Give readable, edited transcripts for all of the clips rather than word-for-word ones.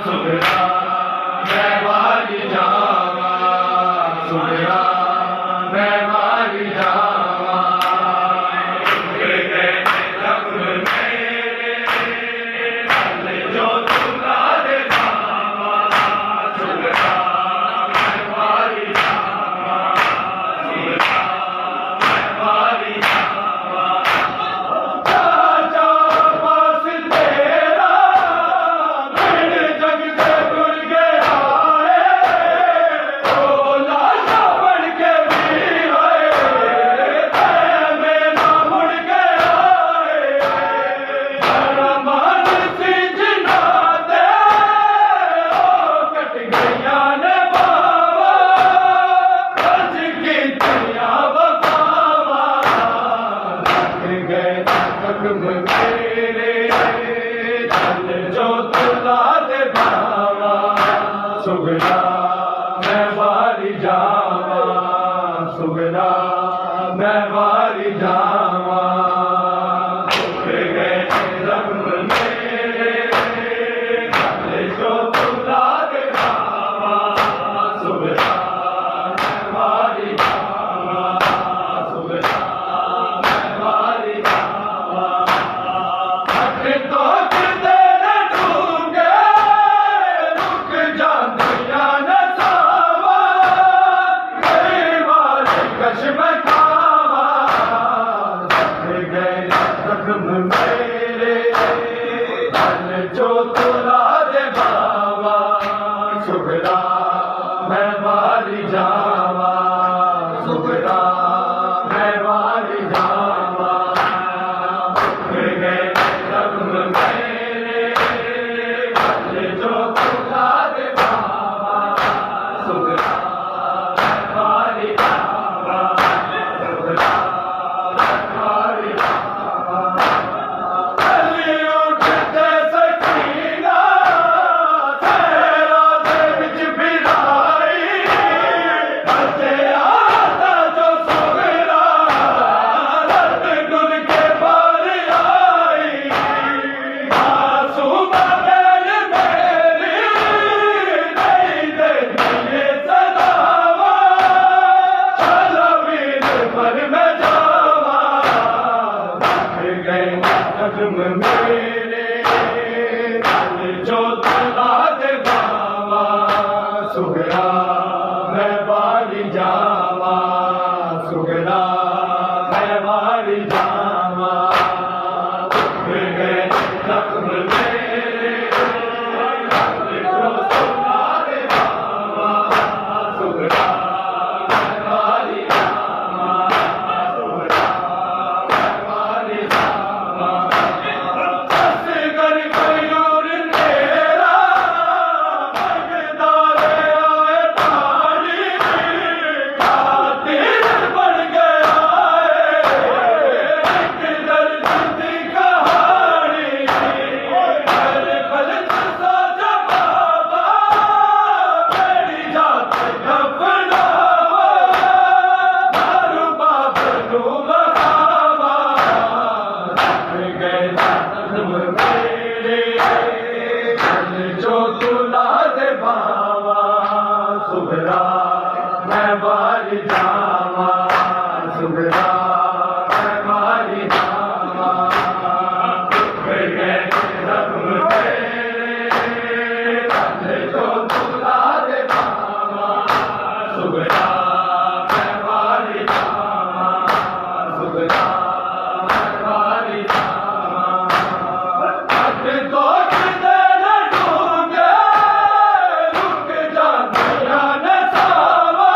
सुगरा मैं वारी जावा सुगरा मैं वारी जावा गए जख्म मेरे कल जो तुला दे बाबा सुगरा मैं वारी जावा सुगरा मैं वारी जावा चाचा पास तेरा बिन जग के गुर के आए ओ लाशा बन के भी आए मेरा मुड़ के आए मान सी जिना दे ओ कट गया ने बाबा आज की दुनिया बसावा लग गए जख्म मेरे कल जो तुला दे बाबा सुगरा मैं वारी जावा सुगरा मैं वारी जावा उठ गए जख्म मेरे कल जो तुला दे बाबा सुगरा मैं वारी जावा सुगरा मैं वारी जावा हट तो किते न ढूंढे रुक जांदिया न सावा कई बार कश में खावा हट गए जख्म मेरे कल जो तुला दे बाबा सुगरा मैं वारी जावा सुगरा मैं वारी जावा उठ गए जख्म मेरे कल जो तुला दे बाबा सुगरा मैं वारी जावा सुगरा मैं वारी जावा अली उठते सकीना तेरा दे विच बिलाई हते आता जो सुगरा रत गुल के बार आई मासूम बैल मेरी नहीं देती सदावा चलो वीर पर मैं जावा लग गए जख्म मेरे कल जो तुला दे बाबा सुगरा मैं वारी जावा सुगरा मैं वारी जावा उठ गए जख्म मेरे कल जो तुला दे बाबा सुगरा मैं वारी जावा सुगरा मैं वारी जावा असगर कयूर तेरा भगदारे आए पानी खातिर बन गया एक दर्द की कहानी पल पल सा जवाबा मेरी जात दफनावा दारू बाप नू बहावा लग गए जख्म मेरे कल जो तुला दे बाबा सुगरा मैं वारी जावा सुगरा मैं वारी जावा उठ गए जख्म मेरे कल जो तुला दे बाबा सुगरा मैं वारी जावा सुगरा मैं वारी जावा हट तो किते न ढूंढे रुक जांदिया न सावा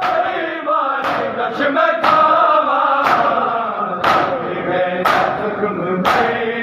कई बार कश में खावा लग गए जख्म मेरे